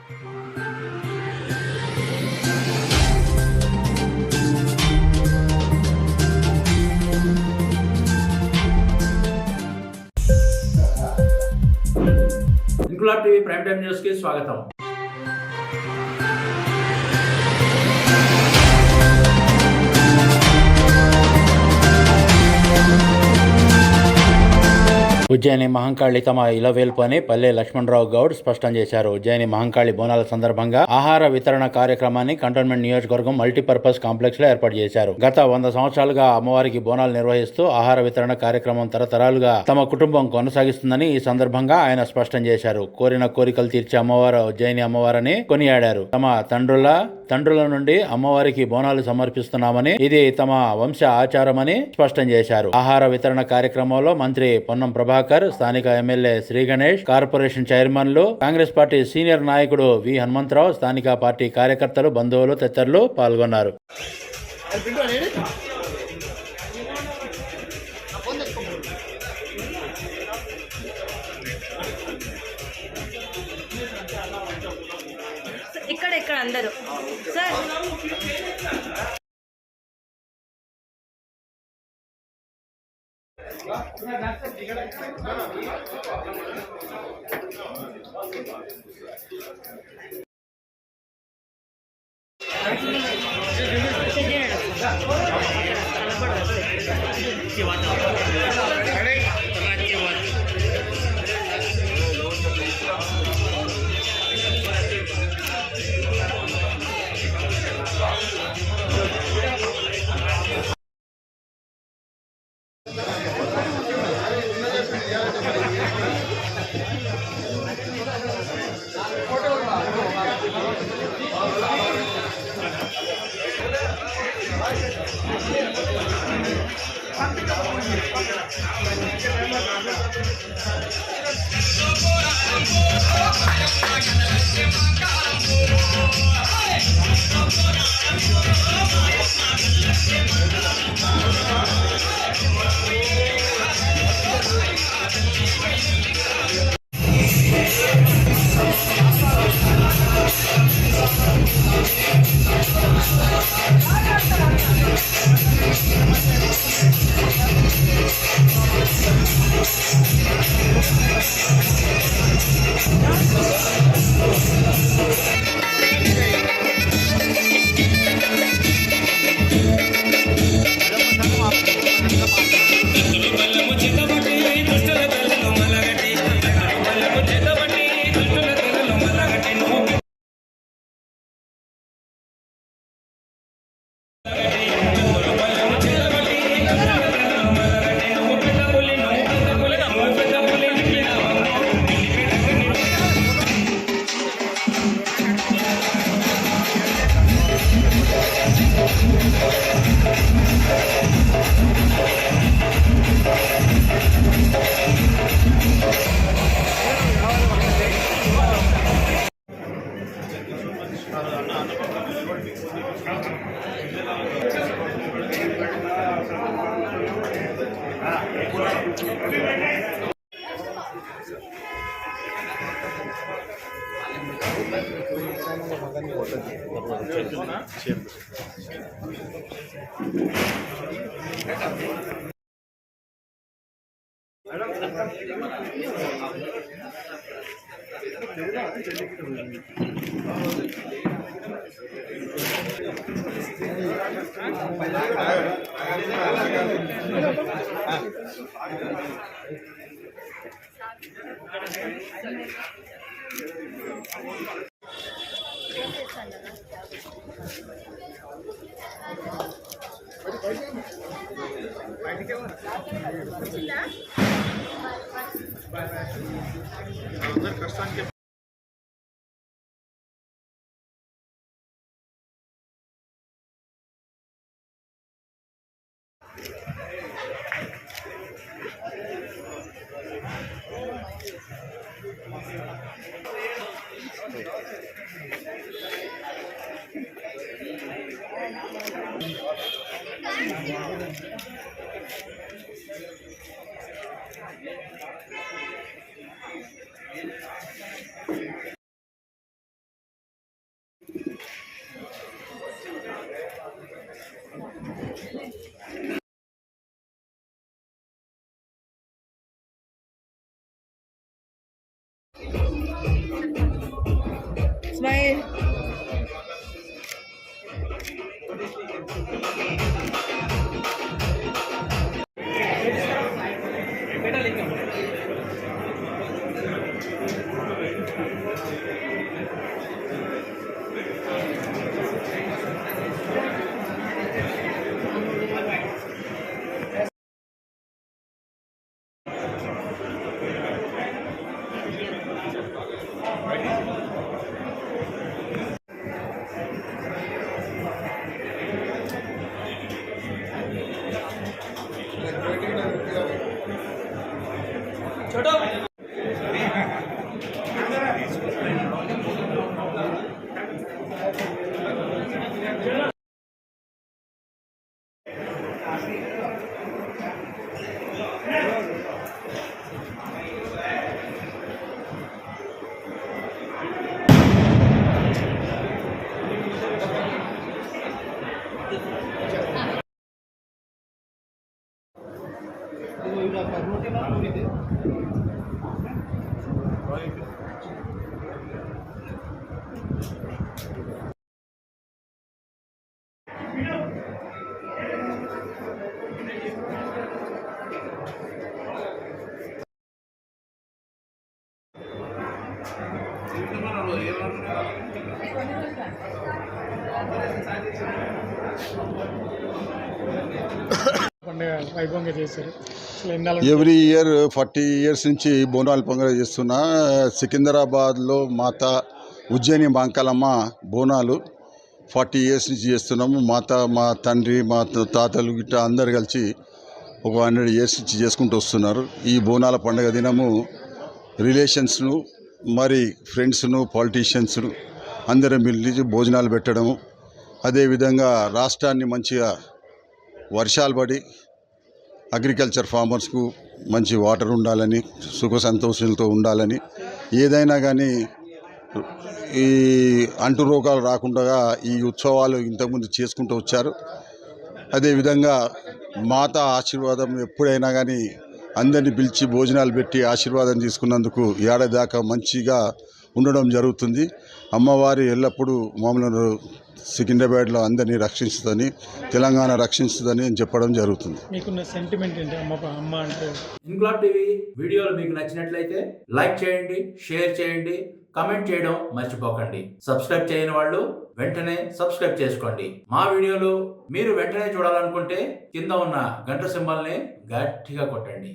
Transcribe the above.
Inquilab TV prime time news కి స్వాగతం. ఉజ్జయిని మహంకాళి తమ ఇలవేల్పు అని పల్లె లక్ష్మణరావు గౌడ్ స్పష్టం చేశారు. ఉజ్జయిని మహంకాళి బోనాల సందర్భంగా ఆహార వితరణ కార్యక్రమాన్ని కంటోన్మెంట్ నియోజకవర్గం మల్టీపర్పస్ కాంప్లెక్స్ లో ఏర్పాటు చేశారు. గత 100 సంవత్సరాలుగా అమ్మవారికి బోనాలు నిర్వహిస్తూ ఆహార వితరణ కార్యక్రమం తరతరాలుగా తమ కుటుంబం కొనసాగిస్తుందని ఈ సందర్భంగా ఆయన స్పష్టం చేశారు. కోరిన కోరికలు తీర్చే అమ్మవారు ఉజ్జయిని అమ్మవారని కొనియాడారు. తమ తండ్రుల నుండి అమ్మవారికి బోనాలు సమర్పిస్తున్నామని, ఇది తమ వంశ ఆచారమని స్పష్టం చేశారు. ఆహార వితరణ కార్యక్రమంలో మంత్రి పొన్నం ప్రభాకర్, స్థానిక ఎమ్మెల్యే శ్రీ గణేష్, కార్పొరేషన్ చైర్మన్లు, కాంగ్రెస్ పార్టీ సీనియర్ నాయకుడు వి హనుమంతరావు, స్థానిక పార్టీ కార్యకర్తలు, బంధువులు తదితరులు పాల్గొన్నారు. ఇక్కడ అందరూ సార్ కష్టానికి బాయ్. పండుగ వైభవంగా చేశారు. అసలు ఎన్నాళ్ళు ఎవ్రీ ఇయర్ 40 ఇయర్స్ నుంచి బోనాలు పండుగ చేస్తున్నా. సికింద్రాబాద్లో మాత ఉజ్జయిని మాంకాలమ్మ బోనాలు 40 ఇయర్స్ నుంచి చేస్తున్నాము. మా తండ్రి మా తాతలు గిట్ట అందరు కలిసి ఒక 100 ఇయర్స్ నుంచి చేసుకుంటూ వస్తున్నారు. ఈ బోనాల పండుగ దినము రిలేషన్స్ను మరి ఫ్రెండ్స్ను పాలిటీషియన్స్ను అందరం పిలిచి భోజనాలు పెట్టడము, అదేవిధంగా రాష్ట్రాన్ని మంచిగా వర్షాలు పడి అగ్రికల్చర్ ఫార్మర్స్కు మంచి వాటర్ ఉండాలని, సుఖ సంతోషాలతో ఉండాలని, ఏదైనా కానీ ఈ అంటు రోగాలు రాకుండా ఈ ఉత్సవాలు ఇంతకుముందు చేసుకుంటూ వచ్చారు. అదేవిధంగా మాత ఆశీర్వాదం ఎప్పుడైనా కానీ అందరినీ పిలిచి భోజనాలు పెట్టి ఆశీర్వాదం తీసుకున్నందుకు ఏడాది దాకా మంచిగా ఉండడం జరుగుతుంది. అమ్మవారి ఎల్లప్పుడూ మామూలు సికింద్రాబాద్లో అందరినీ రక్షిస్తుందని, తెలంగాణ రక్షిస్తుందని చెప్పడం జరుగుతుంది. మీకున్న సెంటిమెంట్ ఏంటి అమ్మ అంటే? ఇంక్లాబ్ టీవీ వీడియోలు మీకు నచ్చినట్లయితే లైక్ చేయండి, షేర్ చేయండి, కమెంట్ చేయడం మర్చిపోకండి. సబ్స్క్రైబ్ చేయని వాళ్ళు వెంటనే సబ్స్క్రైబ్ చేసుకోండి. మా వీడియోలు మీరు వెంటనే చూడాలనుకుంటే కింద ఉన్న గంట సింబల్ని గట్టిగా కొట్టండి.